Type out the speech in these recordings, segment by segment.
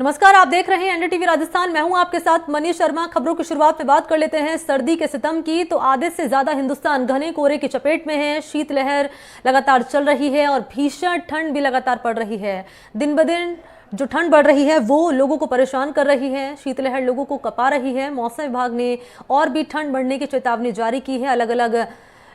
नमस्कार, आप देख रहे हैं एनडीटीवी राजस्थान। मैं हूं आपके साथ मनीष शर्मा। खबरों की शुरुआत में बात कर लेते हैं सर्दी के सितम की। तो आधे से ज्यादा हिंदुस्तान घने कोहरे की चपेट में है। शीतलहर लगातार चल रही है और भीषण ठंड भी लगातार पड़ रही है। दिन ब दिन जो ठंड बढ़ रही है वो लोगों को परेशान कर रही है। शीतलहर लोगों को कपा रही है। मौसम विभाग ने और भी ठंड बढ़ने की चेतावनी जारी की है। अलग अलग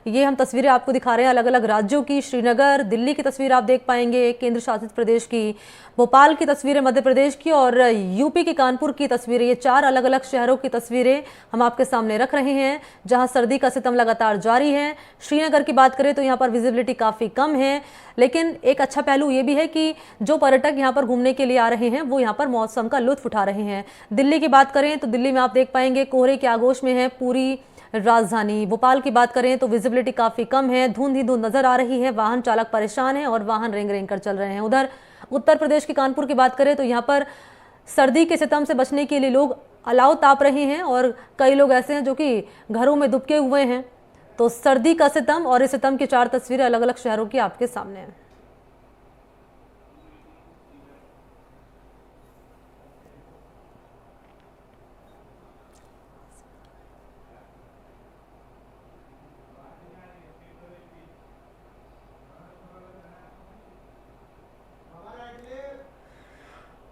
ये हम तस्वीरें आपको दिखा रहे हैं अलग अलग राज्यों की। श्रीनगर, दिल्ली की तस्वीर आप देख पाएंगे, केंद्र शासित प्रदेश की, भोपाल की तस्वीरें मध्य प्रदेश की और यूपी के कानपुर की तस्वीरें। ये 4 अलग अलग शहरों की तस्वीरें हम आपके सामने रख रहे हैं जहां सर्दी का सितम लगातार जारी है। श्रीनगर की बात करें तो यहाँ पर विजिबिलिटी काफ़ी कम है, लेकिन एक अच्छा पहलू ये भी है कि जो पर्यटक यहाँ पर घूमने के लिए आ रहे हैं वो यहाँ पर मौसम का लुत्फ उठा रहे हैं। दिल्ली की बात करें तो दिल्ली में आप देख पाएंगे कोहरे के आगोश में है पूरी राजधानी। भोपाल की बात करें तो विजिबिलिटी काफी कम है, धुंध ही धुंध नजर आ रही है। वाहन चालक परेशान है और वाहन रेंग रेंग कर चल रहे हैं। उधर उत्तर प्रदेश के कानपुर की बात करें तो यहाँ पर सर्दी के सितम से बचने के लिए लोग अलाव ताप रहे हैं और कई लोग ऐसे हैं जो कि घरों में दुबके हुए हैं। तो सर्दी का सितम और इस सितम की 4 तस्वीरें अलग अलग शहरों की आपके सामने हैं।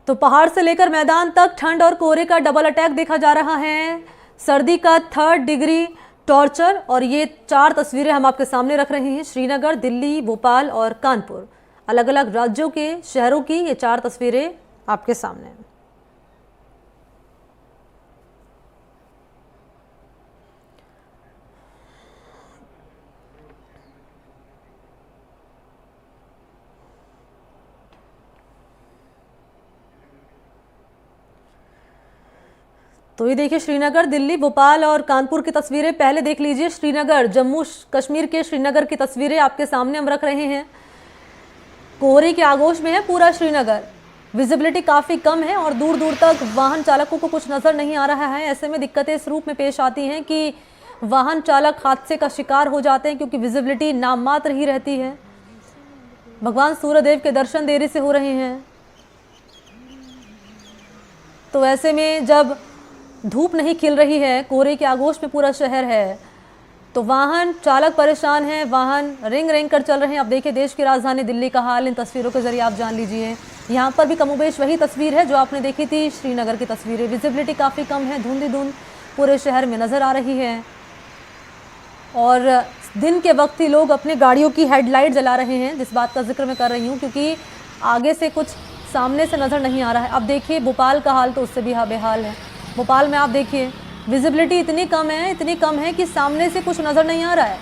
तो पहाड़ से लेकर मैदान तक ठंड और कोहरे का डबल अटैक देखा जा रहा है। सर्दी का 3rd डिग्री टॉर्चर और ये 4 तस्वीरें हम आपके सामने रख रहे हैं। श्रीनगर, दिल्ली, भोपाल और कानपुर, अलग अलग राज्यों के शहरों की ये 4 तस्वीरें आपके सामने हैं। तो ये देखिए श्रीनगर, दिल्ली, भोपाल और कानपुर की तस्वीरें। पहले देख लीजिए श्रीनगर, जम्मू कश्मीर के श्रीनगर की तस्वीरें आपके सामने हम रख रहे हैं। कोहरे के आगोश में है पूरा श्रीनगर। विजिबिलिटी काफ़ी कम है और दूर दूर तक वाहन चालकों को कुछ नज़र नहीं आ रहा है। ऐसे में दिक्कतें इस रूप में पेश आती हैं कि वाहन चालक हादसे का शिकार हो जाते हैं क्योंकि विजिबिलिटी नाम मात्र ही रहती है। भगवान सूर्यदेव के दर्शन देरी से हो रहे हैं। तो ऐसे में जब धूप नहीं खिल रही है, कोहरे के आगोश में पूरा शहर है, तो वाहन चालक परेशान हैं, वाहन रेंग रेंग कर चल रहे हैं। अब देखिए देश की राजधानी दिल्ली का हाल इन तस्वीरों के जरिए आप जान लीजिए। यहाँ पर भी कमोबेश वही तस्वीर है जो आपने देखी थी श्रीनगर की तस्वीरें। विजिबिलिटी काफ़ी कम है, धुंध ही धुंध पूरे शहर में नज़र आ रही है और दिन के वक्त ही लोग अपने गाड़ियों की हेडलाइट जला रहे हैं। जिस बात का जिक्र मैं कर रही हूँ क्योंकि आगे से कुछ सामने से नज़र नहीं आ रहा है। अब देखिए भोपाल का हाल तो उससे भी बेहाल है। भोपाल में आप देखिए विजिबिलिटी इतनी कम है कि सामने से कुछ नजर नहीं आ रहा है।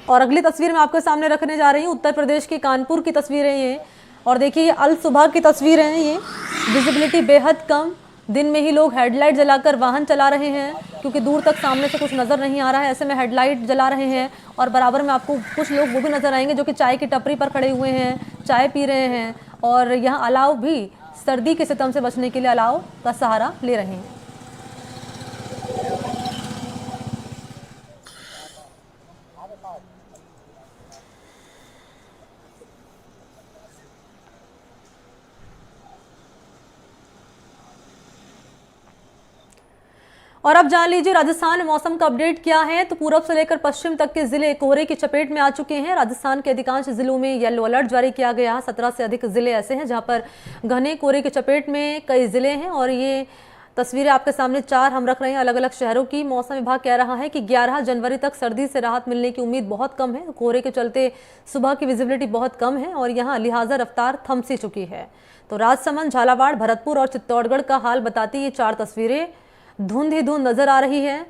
और अगली तस्वीर मैं आपके सामने रखने जा रही हूँ उत्तर प्रदेश के कानपुर की तस्वीरें ये। और देखिए ये अल सुबह की तस्वीरें हैं। ये विजिबिलिटी बेहद कम, दिन में ही लोग हेडलाइट जलाकर वाहन चला रहे हैं क्योंकि दूर तक सामने से कुछ नज़र नहीं आ रहा है। ऐसे में हेडलाइट जला रहे हैं और बराबर में आपको कुछ लोग वो भी नज़र आएंगे जो कि चाय की टपरी पर खड़े हुए हैं, चाय पी रहे हैं और यहाँ अलाव भी सर्दी के सितम से बचने के लिए अलाव का सहारा ले रहे हैं। और अब जान लीजिए राजस्थान में मौसम का अपडेट क्या है। तो पूरब से लेकर पश्चिम तक के जिले कोहरे की चपेट में आ चुके हैं। राजस्थान के अधिकांश जिलों में येलो अलर्ट जारी किया गया। 17 से अधिक जिले ऐसे हैं जहां पर घने कोहरे की चपेट में कई जिले हैं और ये तस्वीरें आपके सामने 4 हम रख रहे हैं अलग अलग शहरों की। मौसम विभाग कह रहा है कि 11 जनवरी तक सर्दी से राहत मिलने की उम्मीद बहुत कम है। कोहरे के चलते सुबह की विजिबिलिटी बहुत कम है और यहाँ लिहाजा रफ्तार थम सी चुकी है। तो राजसमंद, झालावाड़, भरतपुर और चित्तौड़गढ़ का हाल बताती ये 4 तस्वीरें। धुंध ही धुंध नजर आ रही है।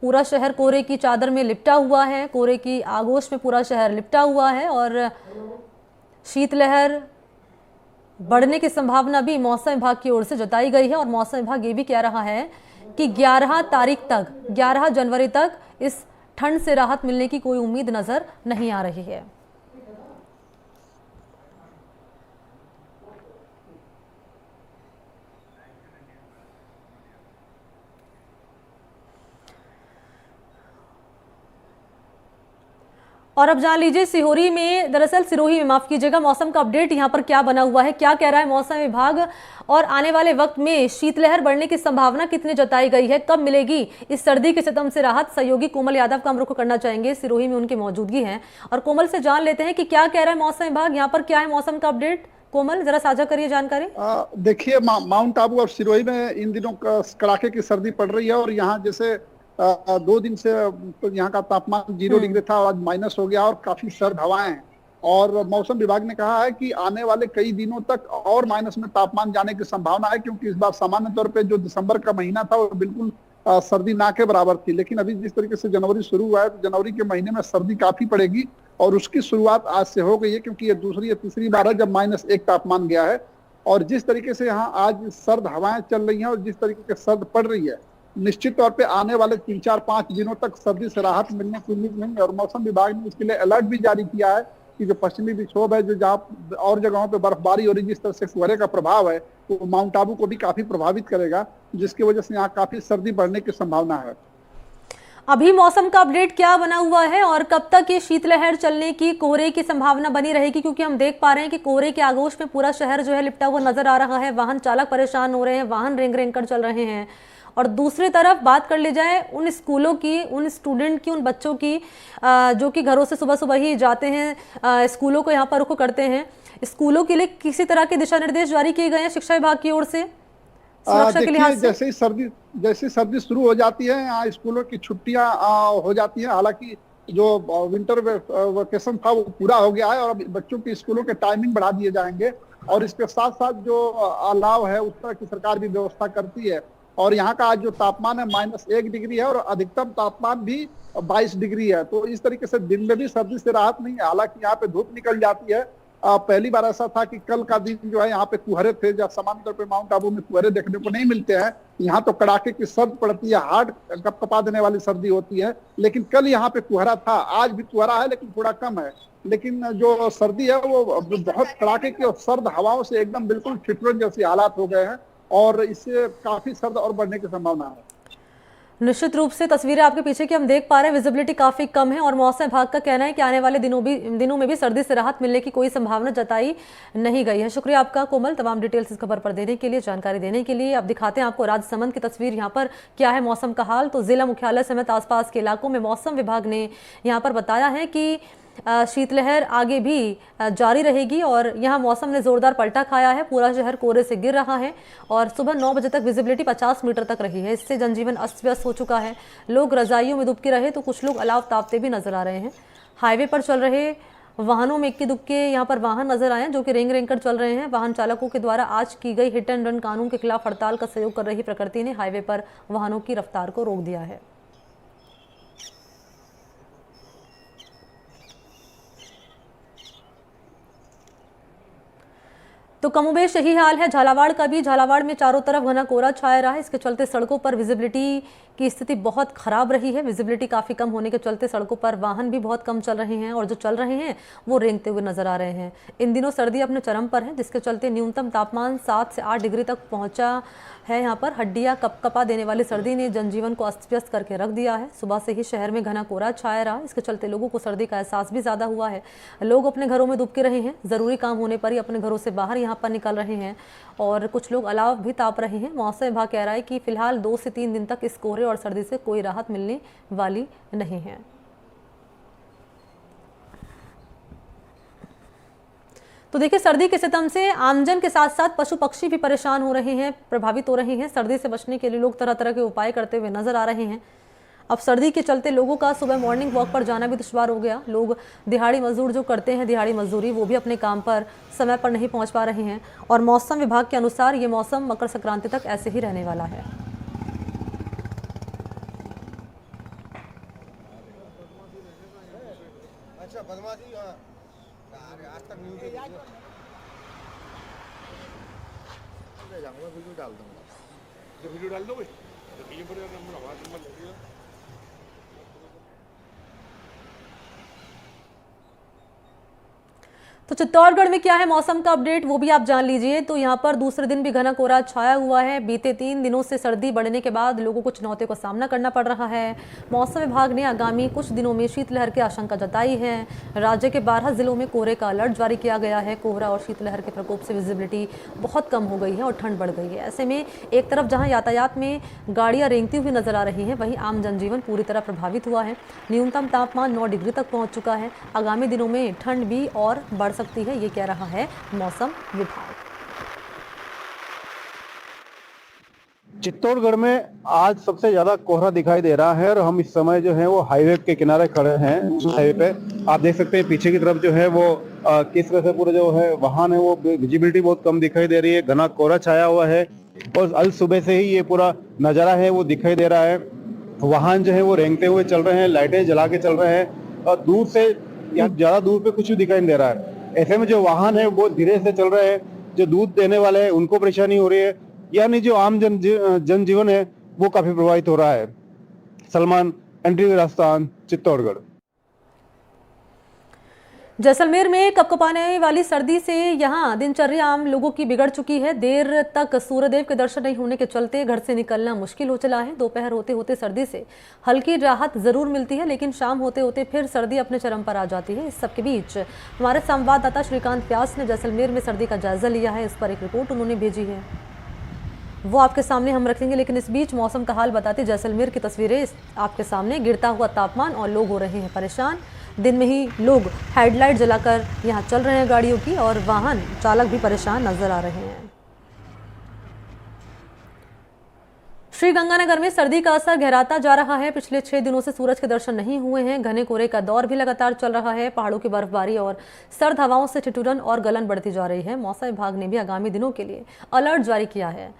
पूरा शहर कोहरे की चादर में लिपटा हुआ है, कोहरे की आगोश में पूरा शहर लिपटा हुआ है और शीतलहर बढ़ने की संभावना भी मौसम विभाग की ओर से जताई गई है। और मौसम विभाग ये भी कह रहा है कि 11 जनवरी तक इस ठंड से राहत मिलने की कोई उम्मीद नजर नहीं आ रही है। और अब जान लीजिए सिरोही में, दरअसल सिरोही में, माफ कीजिएगा, मौसम का अपडेट यहाँ पर क्या बना हुआ है, क्या कह रहा है मौसम विभाग, और आने वाले वक्त में शीतलहर बढ़ने की संभावना कितनी जताई गई है, कब मिलेगी इस सर्दी के सितम से राहत। सहयोगी कोमल यादव का हम रुख करना चाहेंगे, सिरोही में उनकी मौजूदगी है, और कोमल से जान लेते हैं कि क्या कह रहा है मौसम विभाग, यहाँ पर क्या है मौसम का अपडेट। कोमल, जरा साझा करिए जानकारी। देखिए, माउंट आबू और सिरोही में इन दिनों कड़ाके की सर्दी पड़ रही है, और यहाँ जैसे 2 दिन से तो यहाँ का तापमान 0 डिग्री था और आज माइनस हो गया, और काफी सर्द हवाएं हैं। और मौसम विभाग ने कहा है कि आने वाले कई दिनों तक और माइनस में तापमान जाने की संभावना है, क्योंकि इस बार सामान्य तौर पे जो दिसंबर का महीना था वो बिल्कुल सर्दी ना के बराबर थी। लेकिन अभी जिस तरीके से जनवरी शुरू हुआ है, तो जनवरी के महीने में सर्दी काफी पड़ेगी, और उसकी शुरुआत आज से हो गई है, क्योंकि ये दूसरी या तीसरी बार है जब -1 तापमान गया है। और जिस तरीके से यहाँ आज सर्द हवाएं चल रही हैं और जिस तरीके से सर्द पड़ रही है, निश्चित तौर पे आने वाले 3, 4, 5 दिनों तक सर्दी से राहत मिलने की उम्मीद नहीं है। और मौसम विभाग ने इसके लिए अलर्ट भी जारी किया है कि जो पश्चिमी विक्षोभ है, जो जहाँ और जगहों पे बर्फबारी हो रही, जिस तरह से कोहरे का प्रभाव है, वो माउंट आबू को भी काफी प्रभावित करेगा, जिसकी वजह से यहाँ काफी सर्दी बढ़ने की संभावना है। अभी मौसम का अपडेट क्या बना हुआ है और कब तक ये शीतलहर चलने की, कोहरे की संभावना बनी रहेगी, क्योंकि हम देख पा रहे हैं कि कोहरे के आगोश में पूरा शहर जो है लिपटा हुआ नजर आ रहा है, वाहन चालक परेशान हो रहे हैं, वाहन रेंग रेंग कर चल रहे हैं। और दूसरी तरफ बात कर ली जाए उन स्कूलों की, उन स्टूडेंट की, उन बच्चों की जो कि घरों से सुबह सुबह ही जाते हैं, स्कूलों को यहाँ पर रुख करते हैं, स्कूलों के लिए किसी तरह के दिशा निर्देश जारी किए गए हैं शिक्षा विभाग की ओर से सुरक्षा के लिहाज से? जैसे ही सर्दी शुरू हो जाती है, यहाँ स्कूलों की छुट्टियां हो जाती हैं। हालांकि जो विंटर वेकेशन था वो पूरा हो गया है, और अब बच्चों की स्कूलों के टाइमिंग बढ़ा दिए जाएंगे, और इसके साथ साथ जो अलाव है उस तरह की सरकार भी व्यवस्था करती है। और यहाँ का आज जो तापमान है -1 डिग्री है, और अधिकतम तापमान भी 22 डिग्री है। तो इस तरीके से दिन में भी सर्दी से राहत नहीं है। हालांकि यहाँ पे धूप निकल जाती है। पहली बार ऐसा था कि कल का दिन जो है यहाँ पे कुहरे थे, जब सामान्य तौर पे माउंट आबू में कुहरे देखने को नहीं मिलते हैं। यहाँ तो कड़ाके की सर्द पड़ती है, हार्ड कपकपा देने वाली सर्दी होती है। लेकिन कल यहाँ पे कुहरा था, आज भी कुहरा है लेकिन थोड़ा कम है। लेकिन जो सर्दी है वो बहुत कड़ाके की और सर्द हवाओं से एकदम बिल्कुल ठिठुरन जैसी हालात हो गए हैं, और इससे काफी सर्द और बढ़ने की संभावना है। निश्चित रूप से तस्वीरें आपके पीछे की हम देख पा रहे हैं, विजिबिलिटी काफी कम है, और मौसम विभाग का कहना है कि आने वाले दिनों में भी सर्दी से राहत मिलने की कोई संभावना जताई नहीं गई है। शुक्रिया आपका कोमल, तमाम डिटेल्स इस खबर पर देने के लिए, जानकारी देने के लिए। अब दिखाते हैं आपको राजसमंद की तस्वीर, यहाँ पर क्या है मौसम का हाल। तो जिला मुख्यालय समेत आसपास के इलाकों में मौसम विभाग ने यहाँ पर बताया है कि शीतलहर आगे भी जारी रहेगी, और यहाँ मौसम ने जोरदार पलटा खाया है, पूरा शहर कोहरे से गिर रहा है, और सुबह 9 बजे तक विजिबिलिटी 50 मीटर तक रही है। इससे जनजीवन अस्त व्यस्त हो चुका है, लोग रजाइयों में दुबके रहे तो कुछ लोग अलाव तापते भी नजर आ रहे हैं। हाईवे पर चल रहे वाहनों में इक्के दुक्के यहाँ पर वाहन नजर आए हैं जो कि रेंग रेंग कर चल रहे हैं। वाहन चालकों के द्वारा आज की गई हिट एंड रन कानून के खिलाफ हड़ताल का सहयोग कर रही प्रकृति ने हाईवे पर वाहनों की रफ्तार को रोक दिया है। तो कमोबेश यही हाल है झालावाड़ का भी। झालावाड़ में चारों तरफ घना कोहरा छाया रहा है, इसके चलते सड़कों पर विजिबिलिटी की स्थिति बहुत खराब रही है। विजिबिलिटी काफ़ी कम होने के चलते सड़कों पर वाहन भी बहुत कम चल रहे हैं, और जो चल रहे हैं वो रेंगते हुए नजर आ रहे हैं। इन दिनों सर्दी अपने चरम पर है, जिसके चलते न्यूनतम तापमान 7 से 8 डिग्री तक पहुंचा है। यहाँ पर हड्डियाँ कपकपा देने वाली सर्दी ने जनजीवन को अस्त व्यस्त करके रख दिया है। सुबह से ही शहर में घना कोहरा छाया रहा, इसके चलते लोगों को सर्दी का एहसास भी ज़्यादा हुआ है। लोग अपने घरों में दुबके रहे हैं, ज़रूरी काम होने पर ही अपने घरों से बाहर यहाँ पर निकल रहे हैं, और कुछ लोग अलाव भी ताप रहे हैं। मौसम विभाग कह रहा है कि फिलहाल 2 से 3 दिन तक इस कोहरे और सर्दी से कोई राहत मिलने वाली नहीं है। तो देखिए, सर्दी के सितम से आमजन के साथ साथ पशु पक्षी भी परेशान हो रहे हैं, प्रभावित हो रहे हैं। सर्दी से बचने के लिए लोग तरह तरह के उपाय करते हुए नजर आ रहे हैं। अब सर्दी के चलते लोगों का सुबह मॉर्निंग वॉक पर जाना भी दुश्वार हो गया। लोग दिहाड़ी मजदूर जो करते हैं दिहाड़ी मजदूरी, वो भी अपने काम पर समय पर नहीं पहुंच पा रहे हैं, और मौसम विभाग के अनुसार ये मौसम मकर संक्रांति तक ऐसे ही रहने वाला है। अच्छा बदमाशी, आज तक न्यूज़ ले जाऊंगा, वीडियो डाल दूंगा। जो वीडियो डाल दोगे तो ये बड़े नंबर आवाज नंबर लगेगा। तो चित्तौड़गढ़ में क्या है मौसम का अपडेट वो भी आप जान लीजिए। तो यहाँ पर दूसरे दिन भी घना कोहरा छाया हुआ है। बीते 3 दिनों से सर्दी बढ़ने के बाद लोगों को चुनौतियों का सामना करना पड़ रहा है। मौसम विभाग ने आगामी कुछ दिनों में शीतलहर की आशंका जताई है। राज्य के 12 जिलों में कोहरे का अलर्ट जारी किया गया है। कोहरा और शीतलहर के प्रकोप से विजिबिलिटी बहुत कम हो गई है और ठंड बढ़ गई है। ऐसे में एक तरफ जहाँ यातायात में गाड़ियाँ रेंगती हुई नजर आ रही हैं, वहीं आम जनजीवन पूरी तरह प्रभावित हुआ है। न्यूनतम तापमान 9 डिग्री तक पहुँच चुका है। आगामी दिनों में ठंड भी और बढ़ सकती है, ये कह रहा है मौसम विभाग। चित्तौड़गढ़ में आज सबसे ज्यादा कोहरा दिखाई दे रहा है और हम इस समय जो है वो हाईवे के किनारे खड़े हैं। हाईवे पे आप देख सकते हैं पीछे की तरफ जो है वो किस तरह से पूरा जो है वाहन है वो विजिबिलिटी बहुत कम दिखाई दे रही है। घना कोहरा छाया हुआ है और अल सुबह से ही ये पूरा नजारा है वो दिखाई दे रहा है। वाहन जो है वो रेंगते हुए चल रहे हैं, लाइटें जला के चल रहे हैं और दूर से यहाँ ज्यादा दूर पे कुछ भी दिखाई नहीं दे रहा है। ऐसे में जो वाहन है वो धीरे से चल रहे हैं। जो दूध देने वाले हैं उनको परेशानी हो रही है, यानी जो आम जनजीवन है वो काफी प्रभावित हो रहा है। सलमान, एनटीवी राजस्थान, चित्तौड़गढ़। जैसलमेर में कपकपाने वाली सर्दी से यहां दिनचर्या आम लोगों की बिगड़ चुकी है। देर तक सूर्यदेव के दर्शन नहीं होने के चलते घर से निकलना मुश्किल हो चला है। दोपहर होते होते सर्दी से हल्की राहत जरूर मिलती है, लेकिन शाम होते होते फिर सर्दी अपने चरम पर आ जाती है। इस सबके बीच हमारे संवाददाता श्रीकांत व्यास ने जैसलमेर में सर्दी का जायजा लिया है। इस पर एक रिपोर्ट उन्होंने भेजी है, वो आपके सामने हम रखेंगे। लेकिन इस बीच मौसम का हाल बताते जैसलमेर की तस्वीरें आपके सामने। गिरता हुआ तापमान और लोग हो रहे हैं परेशान। दिन में ही लोग हेडलाइट जलाकर यहां चल रहे हैं गाड़ियों की, और वाहन चालक भी परेशान नजर आ रहे हैं। श्रीगंगानगर में सर्दी का असर गहराता जा रहा है। पिछले 6 दिनों से सूरज के दर्शन नहीं हुए हैं। घने कोहरे का दौर भी लगातार चल रहा है। पहाड़ों की बर्फबारी और सर्द हवाओं से ठिठुरन और गलन बढ़ती जा रही है। मौसम विभाग ने भी आगामी दिनों के लिए अलर्ट जारी किया है।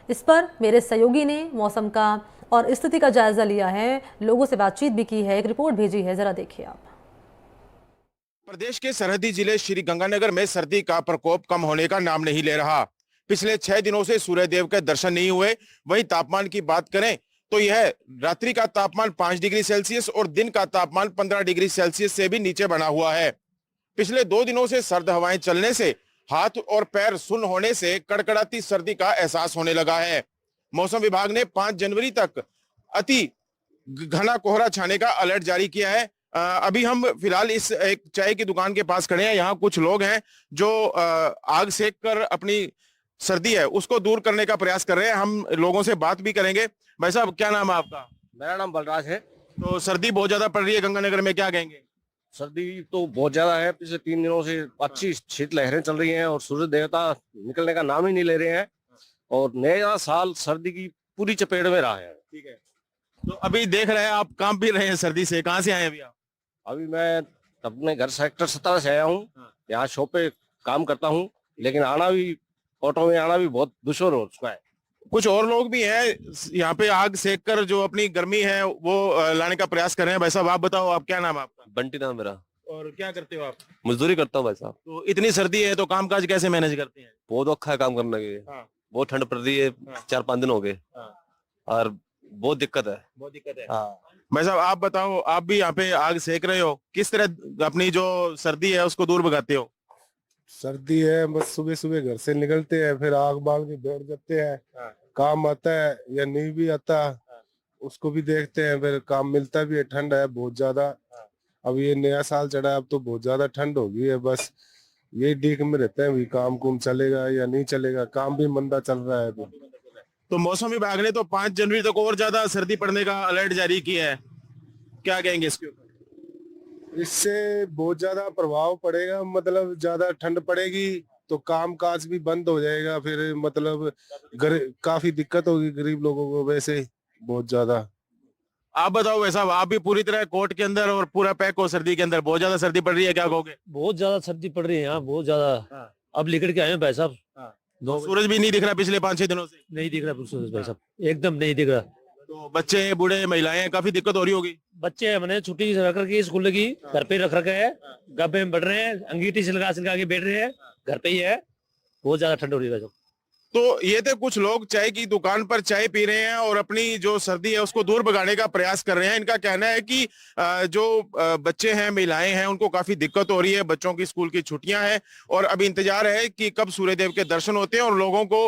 इस पर मेरे सहयोगी ने मौसम का और स्थिति का जायजा लिया है, लोगों से बातचीत भी की है, एक रिपोर्ट भेजी है, जरा देखिए आप। प्रदेश के सरहदी जिले श्री गंगानगर में सर्दी का प्रकोप कम होने का नाम नहीं ले रहा। पिछले 6 दिनों से सूर्यदेव के दर्शन नहीं हुए। वहीं तापमान की बात करें तो यह रात्रि का तापमान 5 डिग्री सेल्सियस और दिन का तापमान 15 डिग्री सेल्सियस से भी नीचे बना हुआ है। पिछले 2 दिनों से सर्द हवाएं चलने से हाथ और पैर सुन्न होने से कड़कड़ाती सर्दी का एहसास होने लगा है। मौसम विभाग ने 5 जनवरी तक अति घना कोहरा छाने का अलर्ट जारी किया है। अभी हम फिलहाल इस एक चाय की दुकान के पास खड़े हैं। यहाँ कुछ लोग हैं जो आग सेक कर अपनी सर्दी है उसको दूर करने का प्रयास कर रहे हैं। हम लोगों से बात भी करेंगे। भाई साहब, क्या नाम है आपका? मेरा नाम बलराज है। तो सर्दी बहुत ज्यादा पड़ रही है गंगानगर में, क्या कहेंगे? सर्दी तो बहुत ज्यादा है। पिछले 3 दिनों से अच्छी शीत लहरें चल रही हैं और सूर्य देवता निकलने का नाम ही नहीं ले रहे हैं और नया साल सर्दी की पूरी चपेट में रहा है। ठीक है, तो अभी देख रहे हैं आप काम भी रहे हैं सर्दी से। कहाँ से आए अभी आप? अभी मैं अपने घर सेक्टर 17 से आया हूँ। यहाँ शॉप पे काम करता हूँ, लेकिन आना भी ऑटो में आना भी बहुत दुश्वार हो चुका है। कुछ और लोग भी हैं यहाँ पे आग सेक कर जो अपनी गर्मी है वो लाने का प्रयास कर रहे हैं। भाई साहब, आप बताओ, आप क्या नाम है आपका? बंटी नाम मेरा। और क्या करते हो आप? मजदूरी करता हूँ भाई साहब। तो इतनी सर्दी है तो कामकाज कैसे मैनेज करते हैं? बहुत औखा है काम करने के। हाँ। बहुत ठंड पड़ रही है। 4-5 दिन हो गए। हाँ। और बहुत दिक्कत है। बहुत दिक्कत है। हाँ। भाई साहब, आप बताओ, आप भी यहाँ पे आग सेक रहे हो, किस तरह अपनी जो सर्दी है उसको दूर भगाते हो? सर्दी है, बस सुबह सुबह घर से निकलते हैं, फिर आग बाल के बैठ जाते हैं। काम आता है या नहीं भी आता उसको भी देखते हैं, फिर काम मिलता भी है। ठंड है बहुत ज्यादा। अब ये नया साल चढ़ा है, अब तो बहुत ज्यादा ठंड हो गई है। बस यही डीक में रहते हैं, भी काम कुम चलेगा या नहीं चलेगा। काम भी मंदा चल रहा है अभी। तो मौसम विभाग ने तो 5 जनवरी तक और ज्यादा सर्दी पड़ने का अलर्ट जारी किया है, क्या कहेंगे इसके ऊपर? इससे बहुत ज्यादा प्रभाव पड़ेगा, मतलब ज्यादा ठंड पड़ेगी तो काम काज भी बंद हो जाएगा। फिर मतलब काफी दिक्कत होगी गरीब लोगों को, वैसे बहुत ज्यादा। आप बताओ वैसा, आप भी पूरी तरह कोट के अंदर और पूरा पैक हो सर्दी के अंदर? बहुत ज्यादा सर्दी पड़ रही है, क्या कहोगे? बहुत ज्यादा सर्दी पड़ रही है यहाँ, बहुत ज्यादा। अब लेकर के आए हैं भाई साहब। सूरज भी नहीं दिख रहा पिछले 5-6 दिनों से? नहीं दिख रहा सूरज भाई साहब, एकदम नहीं दिख रहा। तो बच्चे, बूढ़े, महिलाएं, काफी दिक्कत हो रही होगी। बच्चे हमने छुट्टी रख रखी है, स्कूल की घर पे रख रखे है, गब्बे में बढ़ रहे हैं, अंगीठी सिलका सिलका के बैठ रहे हैं, घर पे ही है। बहुत ज्यादा ठंड हो रही है भाई साहब। तो ये थे कुछ लोग चाय की दुकान पर चाय पी रहे हैं और अपनी जो सर्दी है उसको दूर भगाने का प्रयास कर रहे हैं। इनका कहना है कि जो बच्चे हैं, महिलाएं हैं, उनको काफी दिक्कत हो रही है, बच्चों की स्कूल की छुट्टियां हैं और अब इंतजार है कि कब सूर्यदेव के दर्शन होते हैं और लोगों को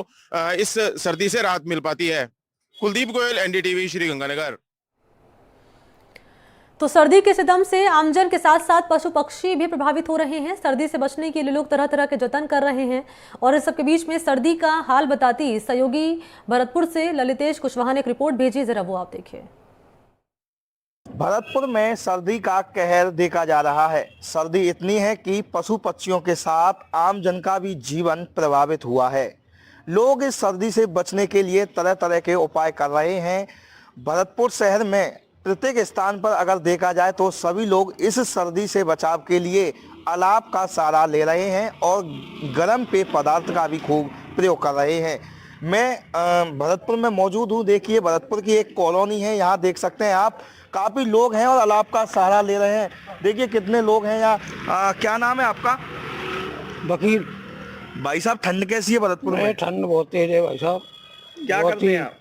इस सर्दी से राहत मिल पाती है। कुलदीप गोयल, एनडीटीवी, श्री गंगानगर। तो सर्दी के सितम से आमजन के साथ साथ पशु पक्षी भी प्रभावित हो रहे हैं। सर्दी से बचने के लिए लोग तरह तरह के जतन कर रहे हैं और इस सबके बीच में सर्दी का हाल बताती सहयोगी भरतपुर से ललितेश कुशवाहा ने एक रिपोर्ट भेजी, जरा वो आप देखिए। भरतपुर में सर्दी का कहर देखा जा रहा है। सर्दी इतनी है कि पशु पक्षियों के साथ आम जन का भी जीवन प्रभावित हुआ है। लोग इस सर्दी से बचने के लिए तरह तरह के उपाय कर रहे हैं। भरतपुर शहर में प्रत्येक स्थान पर अगर देखा जाए तो सभी लोग इस सर्दी से बचाव के लिए अलाव का सहारा ले रहे हैं और गर्म पेय पदार्थ का भी खूब प्रयोग कर रहे हैं। मैं भरतपुर में मौजूद हूँ। देखिए, भरतपुर की एक कॉलोनी है, यहाँ देख सकते हैं आप, काफ़ी लोग हैं और अलाव का सहारा ले रहे हैं। देखिए कितने लोग हैं यहाँ। क्या नाम है आपका? वकील। भाई साहब, ठंड कैसी है भरतपुर में? ठंड बहुत तेज है भाई साहब। क्या करते हैं आप?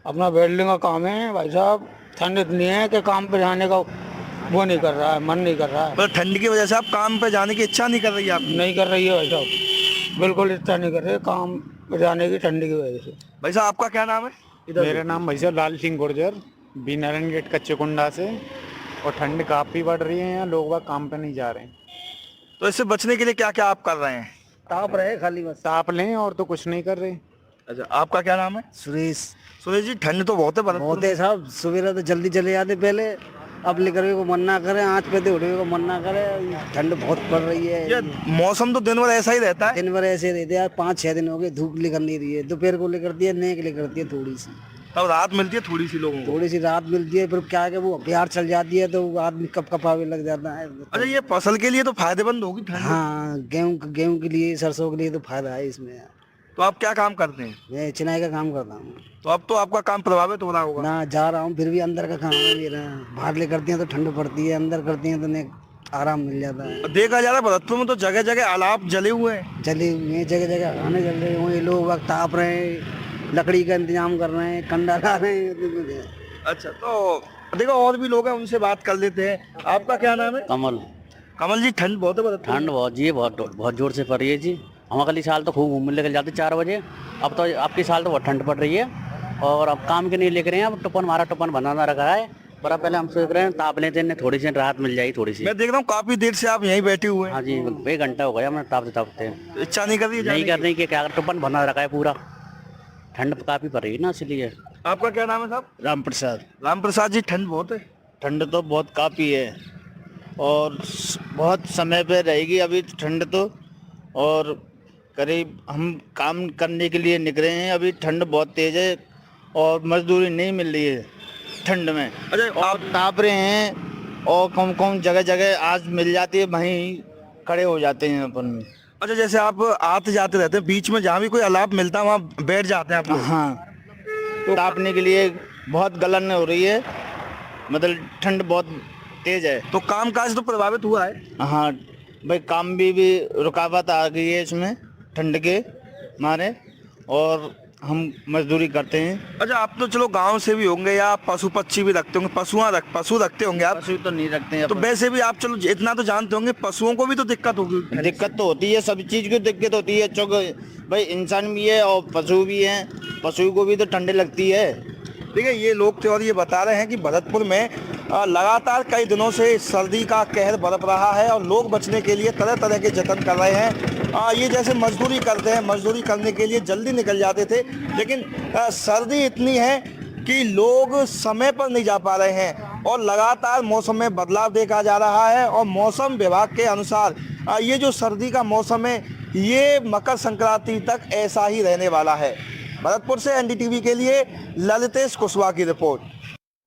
अपना वेल्डिंग का काम है भाई साहब। ठंड इतनी है कि काम पे जाने का वो नहीं कर रहा है, मन नहीं कर रहा है। पर ठंड की वजह से आप काम पे जाने की इच्छा नहीं कर रही है? आप नहीं कर रही है भाई साहब, बिल्कुल इच्छा नहीं कर रहे काम पे जाने की ठंड की वजह से। भाई साहब, आपका क्या नाम है? मेरा नाम भाई साहब लाल सिंह गुर्जर, बी नारायण गेट कच्चे कुंडा से। और ठंड काफ़ी बढ़ रही है यहाँ, लोग वह काम पे नहीं जा रहे हैं। तो इससे बचने के लिए क्या क्या आप कर रहे हैं? ताप रहे खाली बस। ताप लें और तो कुछ नहीं कर रहे। अच्छा, आपका क्या नाम है? सुरेश। सुरेश जी, ठंड तो बहुत है बहुत है साहब। सवेरा तो जल्दी चले जाते पहले, अब लेकर को मन ना करे, आँच पे उठे को मन ना करे। ठंड बहुत पड़ रही है। ये मौसम तो दिन भर ऐसा ही रहता है। दिन भर ऐसे रहते हैं। 5-6 दिन हो गए धूप निकल नहीं रही है। दोपहर को लेकर दिया, नेक लेकर दिया थोड़ी सी, तब रात मिलती है थोड़ी सी लोगों को। थोड़ी सी रात मिलती है, फिर क्या है कि वो बिहार चल जाती है तो आदमी कपकपावे लग जाता है। अच्छा, ये फसल के लिए तो फायदेमंद होगी ठंड। हाँ, गेहूं के लिए, सरसों के लिए तो फायदा है इसमें। तो आप क्या काम करते हैं? मैं चिनाई का काम करता हूँ। तो अब तो आपका काम प्रभावित हो रहा होगा ना। जा रहा हूँ, फिर भी अंदर का काम है मेरा। बाहर ले करती हैं तो ठंड पड़ती है, अंदर करती हैं तो आराम मिल जाता है। देखा जा रहा है भरतपुर में तो जगह जगह अलाव जले हुए हैं। जले हुए जगह जगह खाने जल रहे हुए, लोग वक्त ताप रहे हैं, लकड़ी का इंतजाम कर रहे हैं, कंडा ला रहे हैं। अच्छा, तो देखो और भी लोग हैं, उनसे बात कर लेते हैं। आपका क्या नाम है? कमल। कमल जी, ठंड बहुत है? ठंड बहुत जी, बहुत जोर से पड़ रही है जी। हम अगली साल तो खूब घूमने निकल जाते 4 बजे। अब तो आपकी साल तो बहुत ठंड पड़ रही है और अब काम के नहीं लेकर रहे हैं। अब टुपन, हमारा टुपन बनाना रखा है, पर पहले हम सोच रहे हैं ताप लेते हैं, थोड़ी सी राहत मिल जाएगी थोड़ी सी। मैं देख रहा हूँ काफी देर से आप यहीं बैठे हुए हैं। हाँ जी, 1 घंटा हो गया हमें तापते। इच्छा नहीं कर रही है? नहीं कर रही कि क्या, टुपन बना रखा है पूरा, ठंड काफी पड़ रही है ना, इसलिए। आपका क्या नाम है साहब? राम प्रसाद। राम प्रसाद जी, ठंड बहुत है? ठंड तो बहुत काफ़ी है और बहुत समय पे रहेगी अभी ठंड तो। और करीब हम काम करने के लिए निकले हैं, अभी ठंड बहुत तेज़ है और मजदूरी नहीं मिल रही है ठंड में। अच्छा, आप ताप रहे हैं और कम जगह जगह आज मिल जाती है, वहीं खड़े हो जाते हैं अपन में। अच्छा, जैसे आप आते जाते रहते हैं, बीच में जहाँ भी कोई अलाव मिलता है वहाँ बैठ जाते हैं आप लोग? हाँ, तो तापने के लिए बहुत गलन हो रही है, मतलब ठंड बहुत तेज है। तो काम काज तो प्रभावित हुआ है? हाँ भाई, काम भी रुकावट आ गई है इसमें ठंड के मारे, और हम मजदूरी करते हैं। अच्छा, आप तो चलो गांव से भी होंगे या पशु पक्षी भी रखते होंगे, पशु रखते होंगे आप? पशु तो नहीं रखते हैं। तो वैसे भी आप चलो इतना तो जानते होंगे, पशुओं को भी तो दिक्कत होगी? दिक्कत तो होती है, सभी चीज की दिक्कत होती है। चूँकि भाई इंसान भी है और पशु भी हैं, पशु को भी तो ठंड लगती है। ठीक है, ये लोग थे और ये बता रहे हैं कि भरतपुर में लगातार कई दिनों से सर्दी का कहर बरप रहा है और लोग बचने के लिए तरह तरह के जतन कर रहे हैं। ये जैसे मजदूरी करते हैं, मजदूरी करने के लिए जल्दी निकल जाते थे, लेकिन सर्दी इतनी है कि लोग समय पर नहीं जा पा रहे हैं और लगातार मौसम में बदलाव देखा जा रहा है। और मौसम विभाग के अनुसार ये जो सर्दी का मौसम है ये मकर संक्रांति तक ऐसा ही रहने वाला है। भरतपुर से एनडीटीवी के लिए ललितेश कुशवाहा की रिपोर्ट।